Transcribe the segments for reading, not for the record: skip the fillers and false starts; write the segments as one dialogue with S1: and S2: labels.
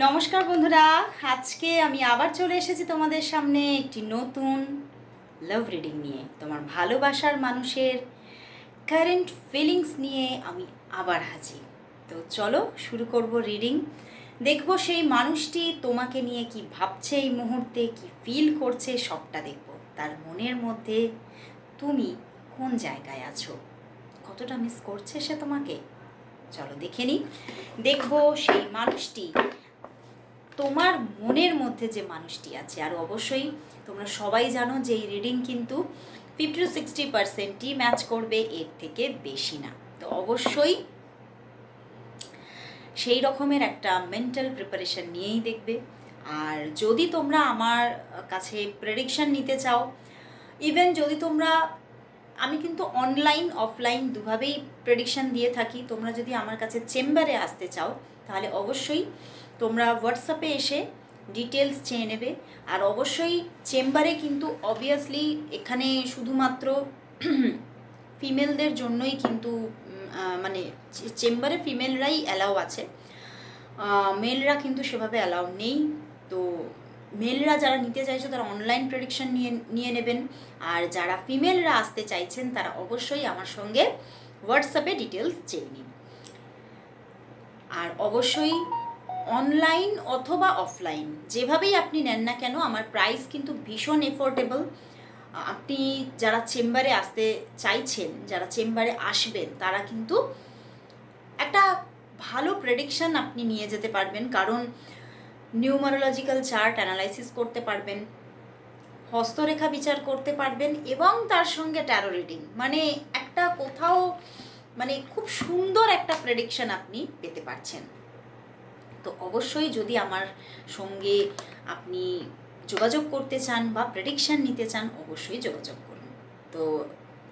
S1: নমস্কার বন্ধুরা, আজকে আমি আবার চলে এসেছি তোমাদের সামনে একটি নতুন লাভ রিডিং নিয়ে। তোমার ভালোবাসার মানুষের কারেন্ট ফিলিংস নিয়ে আমি আবার হাজির। তো চলো শুরু করব রিডিং। দেখব সেই মানুষটি তোমাকে নিয়ে কি ভাবছে, এই মুহূর্তে কি ফিল করছে, সবটা দেখব। তার মনের মধ্যে তুমি কোন জায়গায় আছো, কতটা মিস করছে সে তোমাকে। চলো দেখে নিই। দেখবো সেই মানুষটি, তোমার মনের মধ্যে যে মানুষটি আছে। আর অবশ্যই তোমরা সবাই জানো যে এই রিডিং কিন্তু 50-60%ই ম্যাচ করবে, এর থেকে বেশি না। তো অবশ্যই সেই রকমের একটা মেন্টাল প্রিপারেশন নিয়েই দেখবে। আর যদি তোমরা আমার কাছে প্রেডিকশন নিতে চাও, ইভেন যদি তোমরা, আমি কিন্তু অনলাইন অফলাইন দুভাবেই প্রেডিকশন দিয়ে থাকি। তোমরা যদি আমার কাছে চেম্বারে আসতে চাও তাহলে অবশ্যই তোমরা হোয়াটসঅ্যাপে এসে ডিটেলস চেয়ে নেবে। আর অবশ্যই চেম্বারে কিন্তু অবভিয়াসলি এখানে শুধুমাত্র ফিমেলদের জন্যই কিন্তু মানে চেম্বারে ফিমেলরাই অ্যালাউ আছে, মেলরা কিন্তু সেভাবে অ্যালাউ নেই। তো মেলরা যারা নিতে চাইছো তারা অনলাইন প্রেডিকশন নিয়ে নেবেন। আর যারা ফিমেলরা আসতে চাইছেন তারা অবশ্যই আমার সঙ্গে হোয়াটসঅ্যাপে ডিটেলস চেয়ে নিন। আর অবশ্যই অনলাইন অথবা অফলাইন যেভাবেই আপনি নেন না কেন, আমার প্রাইস কিন্তু ভীষণ এফোর্ডেবল। আপনি যারা চেম্বারে আসতে চাইছেন, যারা চেম্বারে আসবেন, তারা কিন্তু একটা ভালো প্রেডিকশন আপনি নিয়ে যেতে পারবেন। কারণ নিউমারোলজিক্যাল চার্ট অ্যানালাইসিস করতে পারবেন, হস্তরেখা বিচার করতে পারবেন, এবং তার সঙ্গে ট্যারো রিডিং, মানে একটা কোথাও মানে খুব সুন্দর একটা প্রেডিকশন আপনি পেতে পারছেন। তো অবশ্যই যদি আমার সঙ্গে আপনি যোগাযোগ করতে চান বা প্রেডিকশন নিতে চান, অবশ্যই যোগাযোগ করুন। তো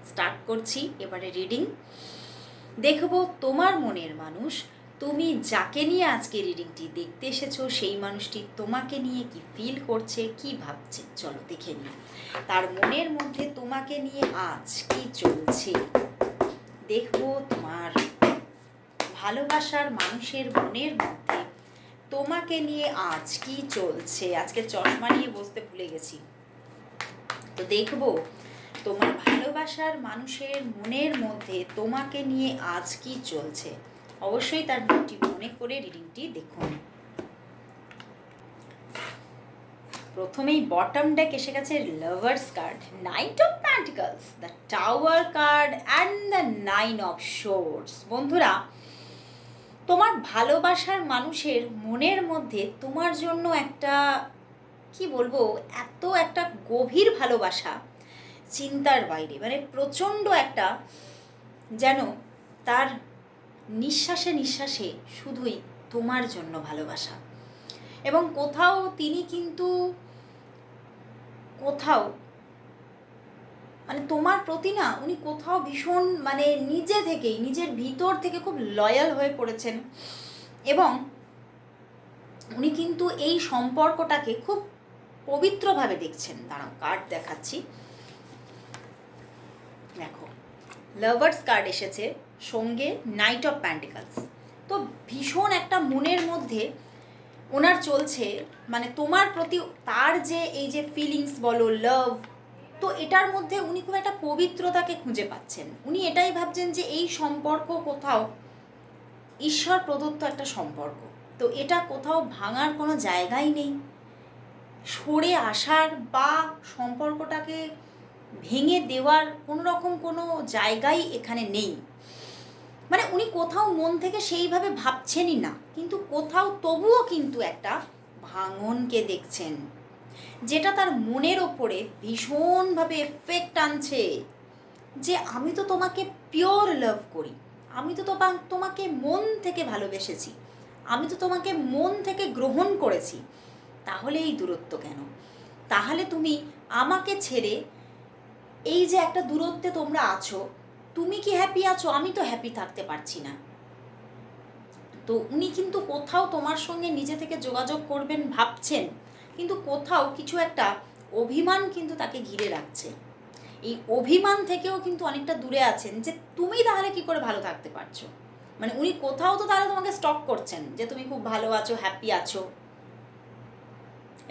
S1: স্টার্ট করছি এবারে রিডিং। দেখব তোমার মনের মানুষ, তুমি যাকে নিয়ে আজকে রিডিংটি দেখতে এসেছো, সেই মানুষটি তোমাকে নিয়ে কি ফিল করছে, কি ভাবছে। চলো দেখে নিই তার মনের মধ্যে তোমাকে নিয়ে আজ কি চলছে। দেখবো তোমার ভালোবাসার মানুষের মনের মধ্যে তোমাকে নিয়ে আজ কি চলছে। আজকে চশমা নিয়ে বসতে ভুলে গেছি। তো দেখবো তোমার ভালোবাসার মানুষের মনের মধ্যে তোমাকে নিয়ে আজ কি চলছে। অবশ্যই তার নামটি মনে করে রিডিংটি দেখুন। প্রথমেই বটম ডেক এসে গেছে lovers card, knight of pentacles, the tower card and the 9 of swords. বন্ধুরা, তোমার ভালোবাসার মানুষের মনের মধ্যে তোমার জন্য একটা, কি বলবো, এত একটা গভীর ভালোবাসা, চিন্তার বাইরে, মানে প্রচণ্ড একটা, যেন তার নিঃশ্বাসে নিঃশ্বাসে শুধুই তোমার জন্য ভালোবাসা। এবং কোথাও তিনি কিন্তু কোথাও মানে তোমার প্রতি না, উনি কোথাও ভীষণ মানে নিজে থেকেই, নিজের ভিতর থেকে খুব লয়াল হয়ে পড়েছেন। এবং উনি কিন্তু এই সম্পর্কটাকে খুব পবিত্রভাবে দেখছেন। দাঁড়াও কার্ড দেখাচ্ছি, দেখো লাভার্স কার্ড এসেছে, সঙ্গে নাইট অফ প্যান্টিকলস। তো ভীষণ একটা মনের মধ্যে ওনার চলছে, মানে তোমার প্রতি তার যে এই যে ফিলিংস বলো, লাভ, তো এটার মধ্যে উনি খুব একটা পবিত্রতাকে খুঁজে পাচ্ছেন। উনি এটাই ভাবছেন যে এই সম্পর্ক কোথাও ঈশ্বর প্রদত্ত একটা সম্পর্ক, তো এটা কোথাও ভাঙার কোনো জায়গাই নেই, সরে আসার বা সম্পর্কটাকে ভেঙে দেওয়ার কোনো রকম কোনো জায়গাই এখানে নেই। মানে উনি কোথাও মন থেকে সেইভাবে ভাবছেনই না, কিন্তু কোথাও তবুও কিন্তু একটা ভাঙনকে দেখছেন, যেটা তার মনের ওপরে ভীষণভাবে এফেক্ট আনছে। যে আমি তো তোমাকে পিওর লাভ করি, আমি তো তোমাকে মন থেকে ভালোবেসেছি, আমি তো তোমাকে মন থেকে গ্রহণ করেছি, তাহলে এই দূরত্ব কেন? তাহলে তুমি আমাকে ছেড়ে এই যে একটা দূরত্বে তোমরা আছো, তুমি কি হ্যাপি আছো? আমি তো হ্যাপি থাকতে পারছি না। তো উনি কিন্তু কোথাও তোমার সঙ্গে নিজে থেকে যোগাযোগ করবেন ভাবছেন, কিন্তু কোথাও কিছু একটা অভিমান কিন্তু তাকে ঘিরে রাখছে। এই অভিমান থেকেও কিন্তু অনেকটা দূরে আছেন যে তুমি তাহলে কি করে ভালো থাকতে পারছো। মানে উনি কোথাও তো তাহলে তোমাকে স্টক করছেন যে তুমি খুব ভালো আছো, হ্যাপি আছো,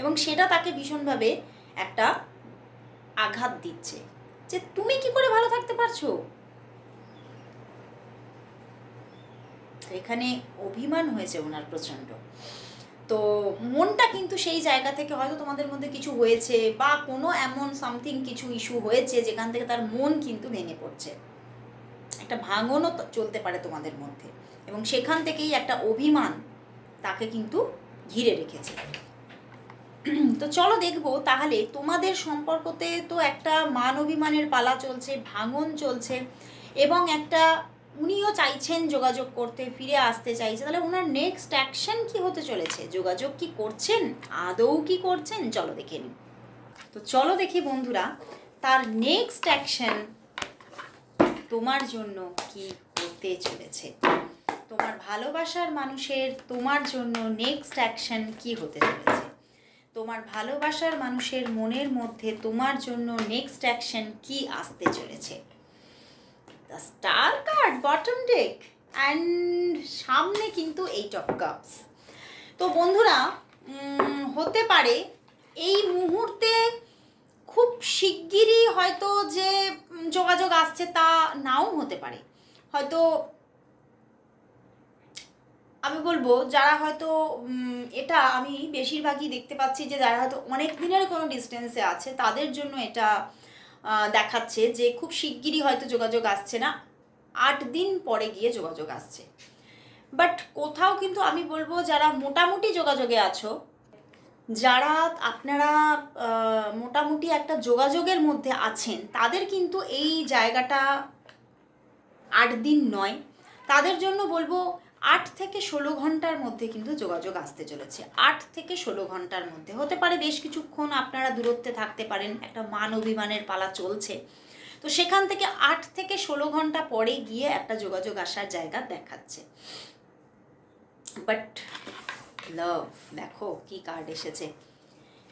S1: এবং সেটা তাকে ভীষণভাবে একটা আঘাত দিচ্ছে যে তুমি কি করে ভালো থাকতে পারছো। এখানে অভিমান হয়েছে ওনার প্রচণ্ড। তো মনটা কিন্তু সেই জায়গা থেকে হয়তো তোমাদের মধ্যে কিছু হয়েছে বা কোনো এমন সামথিং কিছু ইস্যু হয়েছে যেখান থেকে তার মন কিন্তু ভেঙে পড়ছে, একটা ভাঙনও চলতে পারে তোমাদের মধ্যে, এবং সেখান থেকেই একটা অভিমান তাকে কিন্তু ঘিরে রেখেছে। তো চলো দেখবো তাহলে তোমাদের সম্পর্কতে তো একটা মান অভিমানের পালা চলছে, ভাঙন চলছে, এবং একটা উনিও চাইছেন যোগাযোগ করতে, ফিরে আসতে চাইছে, তাহলে ওনার নেক্সট অ্যাকশন কি হতে চলেছে? যোগাযোগ কি করছেন, আদৌ কি করছেন, চলো দেখে নিই। তো চলো দেখি বন্ধুরা তার নেক্সট অ্যাকশন তোমার জন্য কি হতে চলেছে। তোমার ভালোবাসার মানুষের তোমার জন্য নেক্সট অ্যাকশন কি হতে চলেছে। তোমার ভালোবাসার মানুষের মনের মধ্যে তোমার জন্য নেক্সট অ্যাকশন কি আসতে চলেছে। The star card bottom day, and সামনে কিন্তু 8 অফ কাপস। তো বন্ধুরা হতে পারে এই মুহূর্তে খুব শিগগিরই হয়তো যে যোগাযোগ আসছে তা নাও হতে পারে। হয়তো আমি বলবো যারা হয়তো এটা আমি বেশিরভাগই দেখতে পাচ্ছি যে যারা হয়তো অনেক দিনের কোনো ডিস্টেন্সে আছে তাদের জন্য এটা দেখাচ্ছে যে খুব শিগগিরই হয়তো যোগাযোগ আসছে না, 8 দিন পরে গিয়ে যোগাযোগ আসছে। বাট কোথাও কিন্তু আমি বলবো যারা মোটামুটি যোগাযোগে আছো, যারা আপনারা মোটামুটি একটা যোগাযোগের মধ্যে আছেন, তাদের কিন্তু এই জায়গাটা 8 দিন নয়, তাদের জন্য বলবো 8 থেকে 16 ঘন্টার মধ্যে কিন্তু যোগাযোগ আসতে চলেছে। 8 থেকে 16 ঘন্টার মধ্যে হতে পারে বেশ কিছুক্ষণ আপনারা দূরত্বে থাকতে পারেন, একটা মান অভিমানের পালা চলছে, তো সেখান থেকে 8 থেকে 16 ঘন্টা পরে গিয়ে একটা যোগাযোগ আসার জায়গা দেখাচ্ছে। বাট লাভ, দেখো কি কার্ড এসেছে,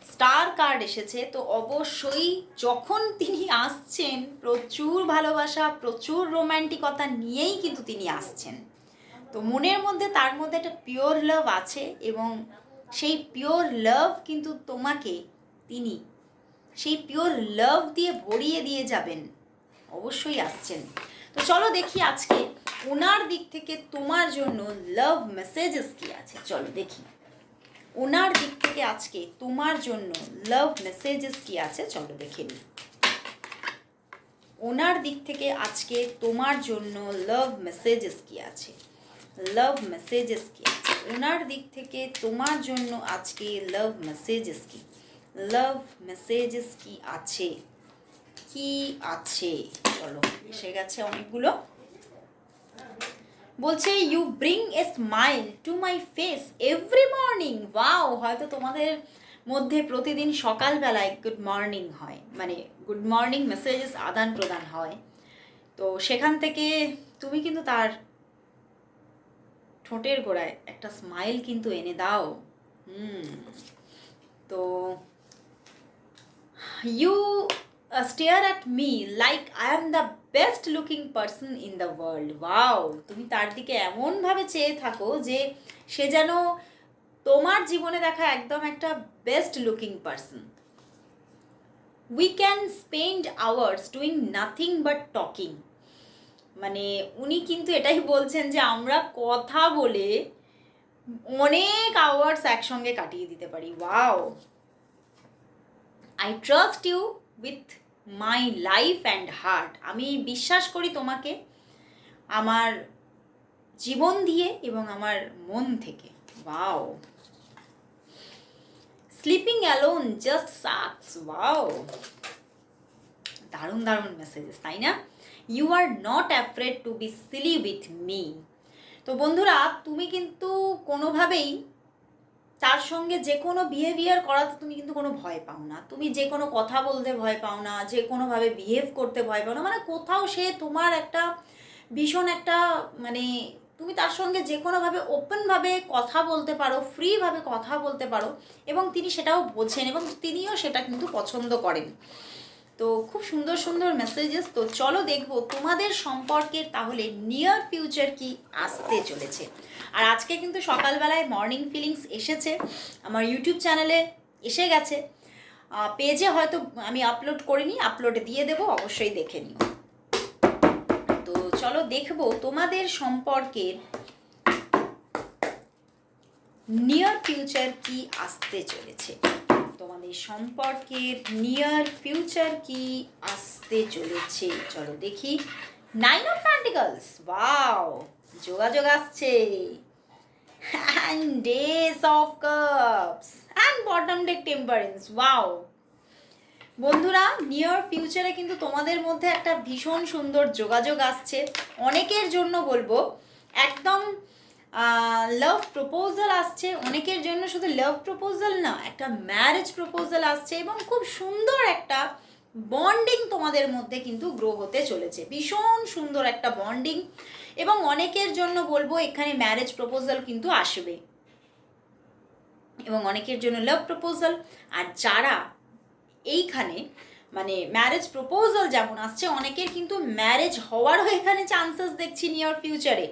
S1: স্টার কার্ড এসেছে। তো অবশ্যই যখন তিনি আসছেন প্রচুর ভালোবাসা, প্রচুর রোম্যান্টিকতা নিয়েই কিন্তু তিনি আসছেন। তো মনের মধ্যে তার মধ্যে একটা পিওর লাভ আছে, এবং সেই পিওর লাভ কিন্তু তোমাকে তিনি সেই পিওর লাভ দিয়ে ভরিয়ে দিয়ে যাবেন, অবশ্যই আসছেন। তো চলো দেখি আজকে ওনার দিক থেকে তোমার জন্য লাভ মেসেজেস কি আছে, চলো দেখি ওনার দিক থেকে আজকে তোমার জন্য লাভ মেসেজেস কি আছে, চলো দেখে নিই। ওনার দিক থেকে আজকে তোমার জন্য লাভ মেসেজেস কি আছে, লাভ মেসেজেস কি আছে ওনার দিক থেকে তোমার জন্য আজকে, লাভ মেসেজেস কি, লাভ মেসেজেস কি আছে, কি আছে, চলো এসে গেছে অনেকগুলো। বলছে you bring a smile to my face every morning. Wow, হয়তো তোমাদের মধ্যে প্রতিদিন সকালবেলায় গুড মর্নিং হয়, মানে গুড মর্নিং মেসেজেস আদান প্রদান হয়। তো সেখান থেকে তুমি কিন্তু তার ঠোঁটের গোড়ায় একটা স্মাইল কিন্তু এনে দাও। তো you stare at me like I am the best looking person in the world. Wow, তুমি তার দিকে এমনভাবে চেয়ে থাকো যে সে যেন তোমার জীবনে দেখা একদম একটা best looking person. We can spend hours doing nothing but talking. মানে উনি কিন্তু এটাই বলছেন যে আমরা কথা বলে অনেক আওয়ার্স একসঙ্গে কাটিয়ে দিতে পারি। Wow, I trust you with my life and heart. আমি বিশ্বাস করি তোমাকে আমার জীবন দিয়ে এবং আমার মন থেকে। Wow, sleeping alone just sucks. Wow, দারুণ দারুণ মেসেজেস, তাই না? You are not afraid to be silly with me. তো বন্ধুরা তুমি কিন্তু কোনোভাবেই তার সঙ্গে যে কোনো বিহেভিয়ার করাতে তুমি কিন্তু কোনো ভয় পাও না, তুমি যে কোনো কথা বলতে ভয় পাও না, যে কোনোভাবে বিহেভ করতে ভয় পাও না, মানে কোথাও সে তোমার একটা ভীষণ একটা মানে তুমি তার সঙ্গে যে কোনোভাবে ওপেনভাবে কথা বলতে পারো, ফ্রিভাবে কথা বলতে পারো, এবং তিনি সেটাও বোঝেন এবং তিনিও সেটা কিন্তু পছন্দ করেন। তো খুব সুন্দর সুন্দর মেসেজেস। তো চলো দেখবো তোমাদের সম্পর্কের তাহলে নিয়ার ফিউচার কি আসতে চলেছে। আর আজকে কিন্তু সকালবেলায় মর্নিং ফিলিংস এসেছে, আমার ইউটিউব চ্যানেলে এসে গেছে, পেজে হয়তো আমি আপলোড করিনি, আপলোডে দিয়ে দেবো, অবশ্যই দেখে নিও। তো চলো দেখবো তোমাদের সম্পর্কের নিয়ার ফিউচার কি আসতে চলেছে। তোমাদের সম্পর্কের নিয়ার ফিউচার কি আসতে চলেছে, চলো দেখি। 9 অফ পেন্টিকলস, ওয়াও, যোগাযোগ আসছে, and Ace of Cups and bottom deck Temperance, wow. বন্ধুরা, নিয়ার ফিউচারে কিন্তু তোমাদের মধ্যে একটা ভীষণ সুন্দর যোগাযোগ আসছে। অনেকের জন্য বলবো একদম লাভ প্রপোজাল আসছে, অনেকের জন্য শুধু লাভ প্রপোজাল না, একটা ম্যারেজ প্রপোজাল আসছে, এবং খুব সুন্দর একটা বন্ডিং তোমাদের মধ্যে কিন্তু গ্রো হতে চলেছে, ভীষণ সুন্দর একটা বন্ডিং। এবং অনেকের জন্য বলবো এখানে ম্যারেজ প্রপোজাল কিন্তু আসবে, এবং অনেকের জন্য লাভ প্রপোজাল। আর যারা এইখানে মানে ম্যারেজ প্রপোজাল যেমন আসছে, অনেকের কিন্তু ম্যারেজ হওয়ারও এখানে চান্সেস দেখছি নিয়ার ফিউচারে,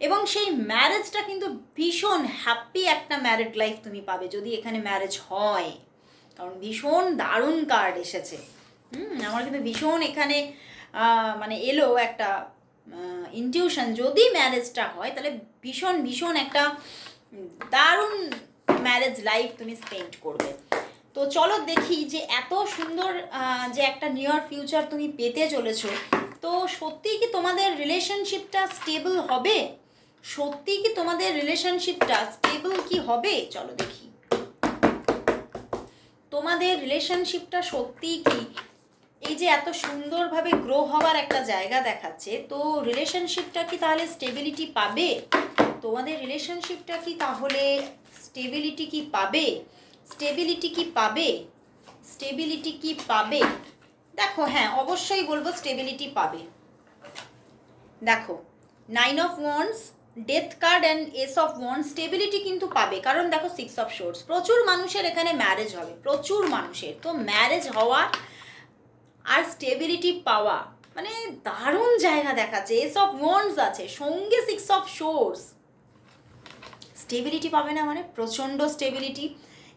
S1: এবং সেই ম্যারেজটা কিন্তু ভীষণ হ্যাপি একটা ম্যারিড লাইফ তুমি পাবে যদি এখানে ম্যারেজ হয়, কারণ ভীষণ দারুণ কার্ড এসেছে। আমার কিন্তু ভীষণ এখানে মানে এলো একটা ইনটিউশন, যদি ম্যারেজটা হয় তাহলে ভীষণ ভীষণ একটা দারুণ ম্যারেজ লাইফ তুমি স্পেন্ড করবে। তো চলো দেখি যে এত সুন্দর যে একটা নিয়ার ফিউচার তুমি পেতে চলেছো, তো সত্যিই কি তোমাদের রিলেশনশিপটা স্টেবল হবে? সত্যিই কি তোমাদের রিলেশনশিপটা স্টেবল কি হবে? চলো দেখি তোমাদের রিলেশনশিপটা সত্যিই কি, এই যে এত সুন্দরভাবে গ্রো হওয়ার একটা জায়গা দেখাচ্ছে, তো রিলেশনশিপটা কি তাহলে স্টেবিলিটি পাবে? তোমাদের রিলেশনশিপটা কি তাহলে স্টেবিলিটি কি পাবে? স্টেবিলিটি কি পাবে? স্টেবিলিটি কি পাবে? দেখো, হ্যাঁ অবশ্যই বলবো স্টেবিলিটি পাবে। দেখো 9 of wands, death card and S of wands, stability কিন্তু পাবে। কারণ দেখো 6 অফ শোর্টস, প্রচুর মানুষের এখানে ম্যারেজ হবে, প্রচুর মানুষের। তো ম্যারেজ হওয়া আর স্টেবিলিটি পাওয়া মানে দারুণ জায়গা দেখাচ্ছে। এস অফ ওয়ান্ডস আছে, সঙ্গে 6 অফ শোর্টস, স্টেবিলিটি পাবে না মানে প্রচণ্ড স্টেবিলিটি।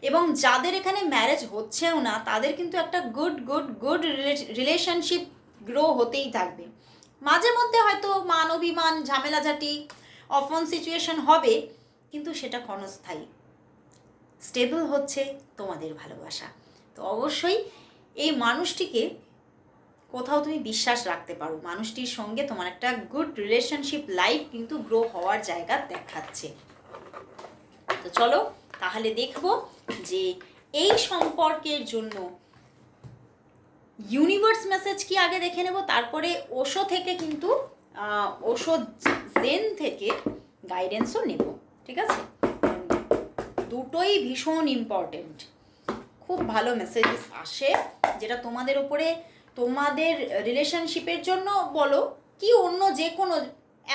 S1: এবং যাদের এখানে ম্যারেজ হচ্ছেও না, তাদের কিন্তু একটা গুড রিলেশনশিপ গ্রো হতেই থাকবে। মাঝে মধ্যে হয়তো মান অভিমান, ঝামেলাঝাটি, অফন সিচুয়েশন হবে, কিন্তু সেটা ক্ষণস্থায়ী। স্টেবল হচ্ছে তোমাদের ভালোবাসা। তো অবশ্যই এই মানুষটিকে কোথাও তুমি বিশ্বাস রাখতে পারো, মানুষটির সঙ্গে তোমার একটা গুড রিলেশনশিপ লাইফ কিন্তু গ্রো হওয়ার জায়গা দেখাচ্ছে। তো চলো তাহলে দেখবো যে এই সম্পর্কের জন্য ইউনিভার্স মেসেজ কি আগে দেখে নেব, তারপরে ওশো থেকে কিন্তু ওশো জেন থেকে গাইডেন্সও নেব, ঠিক আছে? দুটোই ভীষণ ইম্পর্টেন্ট, খুব ভালো মেসেজেস আসে, যেটা তোমাদের ওপরে, তোমাদের রিলেশনশিপের জন্য বলো কি অন্য যে কোনো,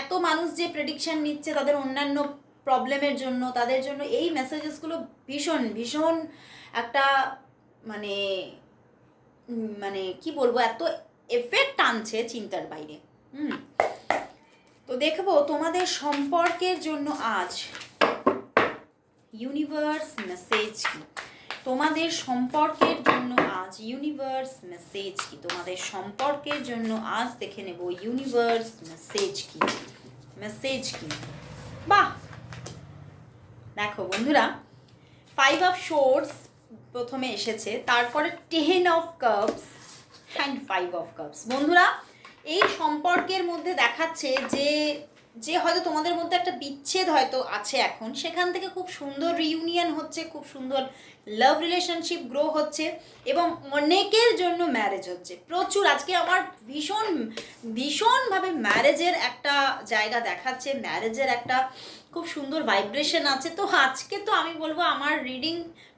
S1: এত মানুষ যে প্রেডিকশান নিচ্ছে তাদের অন্যান্য প্রবলেমের জন্য, তাদের জন্য এই মেসেজেসগুলো ভীষণ ভীষণ একটা মানে মানে কি বলবো, এত এফেক্ট আনছে চিন্তার বাইরে। তো দেখবো তোমাদের সম্পর্কের জন্য আজ ইউনিভার্স মেসেজ কি, তোমাদের সম্পর্কের জন্য আজ ইউনিভার্স মেসেজ কি, তোমাদের সম্পর্কের জন্য আজ দেখে নেব ইউনিভার্স মেসেজ কি, মেসেজ কি। বাহ, দেখো বন্ধুরা, 5 অফ শোর্টস প্রথমে এসেছে, তারপরে 10 of cups and 5 of cups. বন্ধুরা, এই সম্পর্কের মধ্যে দেখাচ্ছে যে যে হয়তো তোমাদের মধ্যে একটা বিচ্ছেদ হয়তো আছে এখন, সেখান থেকে খুব সুন্দর রিইউনিয়ন হচ্ছে, খুব সুন্দর লাভ রিলেশনশিপ গ্রো হচ্ছে, এবং অনেকের জন্য ম্যারেজ হচ্ছে প্রচুর। আজকে আমার ভীষণ ভীষণভাবে ম্যারেজের একটা জায়গা দেখাচ্ছে, ম্যারেজের একটা খুব সুন্দর ভাইব্রেশন আছে। তো আজকে তো আমি বলবো আমার রিডিং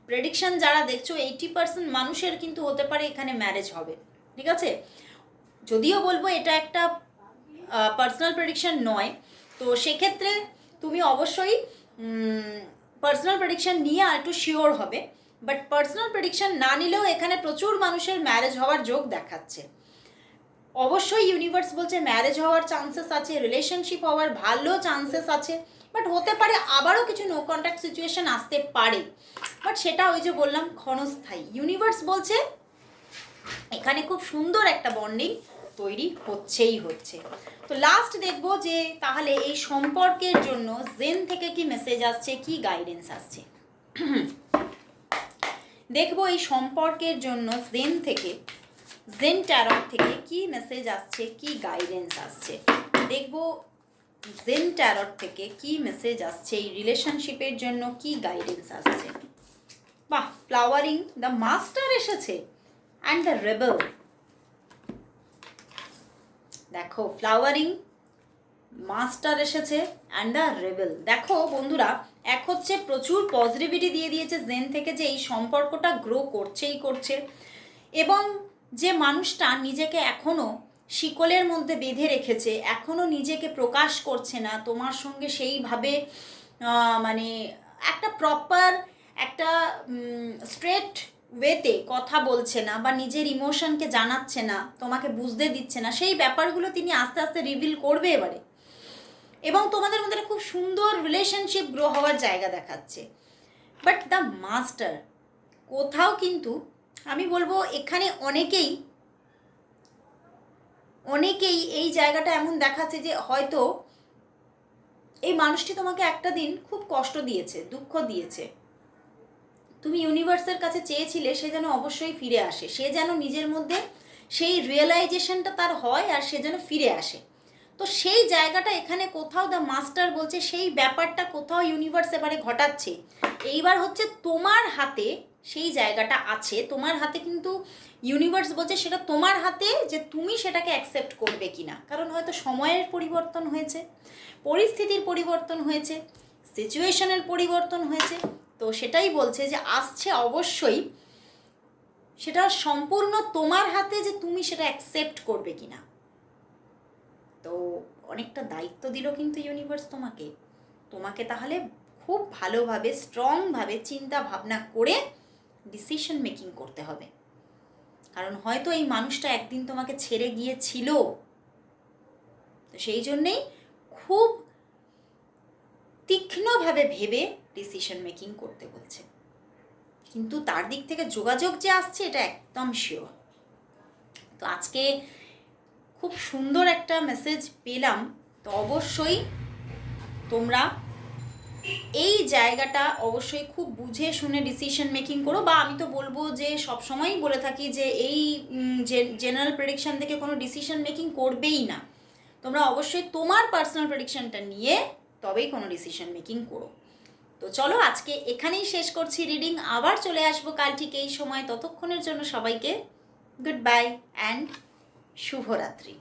S1: প্রেডিকশন যারা দেখছো 80% মানুষের কিন্তু হতে পারে এখানে ম্যারেজ হবে, ঠিক আছে? যদিও বলবো এটা একটা পার্সোনাল প্রেডিকশন নয়, তো সেক্ষেত্রে তুমি অবশ্যই পার্সোনাল প্রেডিকশন নিয়ে আর একটু শিওর হবে বাট পার্সোনাল প্রেডিকশন না নিলেও এখানে প্রচুর মানুষের ম্যারেজ হওয়ার যোগ দেখাচ্ছে। অবশ্যই ইউনিভার্স বলছে ম্যারেজ হওয়ার চান্সেস আছে, রিলেশনশিপ হওয়ার ভালো চান্সেস আছে, বাট হতে পারে আবারও কিছু নো কন্ট্যাক্ট সিচুয়েশন আসতে পারে, বাট সেটা ওই যে বললাম ক্ষণস্থায়ী। ইউনিভার্স বলছে এখানে খুব সুন্দর একটা বন্ডিং তৈরি হচ্ছে। তো লাস্ট দেখবো যে তাহলে এই সম্পর্কের জন্য জেন থেকে কি মেসেজ আসছে, কি গাইডেন্স আসছে। দেখবো এই সম্পর্কের জন্য জেন ট্যারট থেকে কি মেসেজ আসছে, কি গাইডেন্স আসছে। দেখবো জেন ট্যারট থেকে কি মেসেজ আসছে এই রিলেশনশিপের জন্য, কি গাইডেন্স আসছে। বাহ, ফ্লাওয়ারিং, দ্য মাস্টার এসেছে অ্যান্ড দ্য রেবেল। দেখো ফ্লাওয়ারিং, মাস্টার এসেছে অ্যান্ড দ্য রেবেল। দেখো বন্ধুরা, এক হচ্ছে প্রচুর পজিটিভিটি দিয়ে দিয়েছে জেন থেকে যে এই সম্পর্কটা গ্রো করছে, এবং যে মানুষটা নিজেকে এখনও শিকলের মধ্যে বেঁধে রেখেছে, এখনও নিজেকে প্রকাশ করছে না তোমার সঙ্গে সেইভাবে, মানে একটা প্রপার একটা স্ট্রেট ওয়েতে কথা বলছে না বা নিজের ইমোশনকে জানাচ্ছে না, তোমাকে বুঝতে দিচ্ছে না, সেই ব্যাপারগুলো তিনি আস্তে আস্তে রিভিল করবে এবারে, এবং তোমাদের মধ্যে খুব সুন্দর রিলেশনশিপ গ্রো হওয়ার জায়গা দেখাচ্ছে। বাট দ্য মাস্টার কোথাও কিন্তু আমি বলবো এখানে অনেকেই এই জায়গাটা এমন দেখাচ্ছে যে হয়তো এই মানুষটি তোমাকে একটা দিন খুব কষ্ট দিয়েছে, দুঃখ দিয়েছে, তুমি ইউনিভার্সের কাছে চেয়েছিলে সে যেন অবশ্যই ফিরে আসে, সে যেন নিজের মধ্যে সেই রিয়েলাইজেশনটা তার হয় আর সে যেন ফিরে আসে। তো সেই জায়গাটা এখানে কোথাও দ্য মাস্টার বলছে সেই ব্যাপারটা কোথাও ইউনিভার্স এবারে ঘটাচ্ছে। এইবার হচ্ছে তোমার হাতে সেই জায়গাটা আছে, তোমার হাতে, কিন্তু ইউনিভার্স বলছে সেটা তোমার হাতে যে তুমি সেটাকে অ্যাকসেপ্ট করবে কি না। কারণ হয়তো সময়ের পরিবর্তন হয়েছে, পরিস্থিতির পরিবর্তন হয়েছে, সিচুয়েশনের পরিবর্তন হয়েছে, তো সেটাই বলছে যে আসছে অবশ্যই, সেটা সম্পূর্ণ তোমার হাতে যে তুমি সেটা অ্যাকসেপ্ট করবে কি না। তো অনেকটা দায়িত্ব দিল কিন্তু ইউনিভার্স তোমাকে তাহলে খুব ভালোভাবে স্ট্রংভাবে চিন্তা ভাবনা করে ডিসিশন মেকিং করতে হবে। কারণ হয়তো এই মানুষটা একদিন তোমাকে ছেড়ে গিয়েছিল, তো সেই জন্যেই খুব তীক্ষ্ণভাবে ভেবে ডিসিশন মেকিং করতে বলছে। কিন্তু তার দিক থেকে যোগাযোগ যে আসছে এটা একদম শিওর। তো আজকে খুব সুন্দর একটা মেসেজ পেলাম। তো অবশ্যই তোমরা এই জায়গাটা অবশ্যই খুব বুঝে শুনে ডিসিশন মেকিং করো, বা আমি তো বলবো যে সবসময়ই বলে থাকি যে এই জেনারেল প্রেডিকশন থেকে কোনো ডিসিশন মেকিং করবেই না। তোমরা অবশ্যই তোমার পার্সোনাল প্রেডিকশনটা নিয়ে তবেই কোনো ডিসিশন মেকিং করো। তো চলো আজকে এখানেই শেষ করছি রিডিং, আবার চলে আসবো কাল ঠিক এই সময়। ততক্ষণের জন্য সবাইকে গুড বাই অ্যান্ড শুভরাত্রি।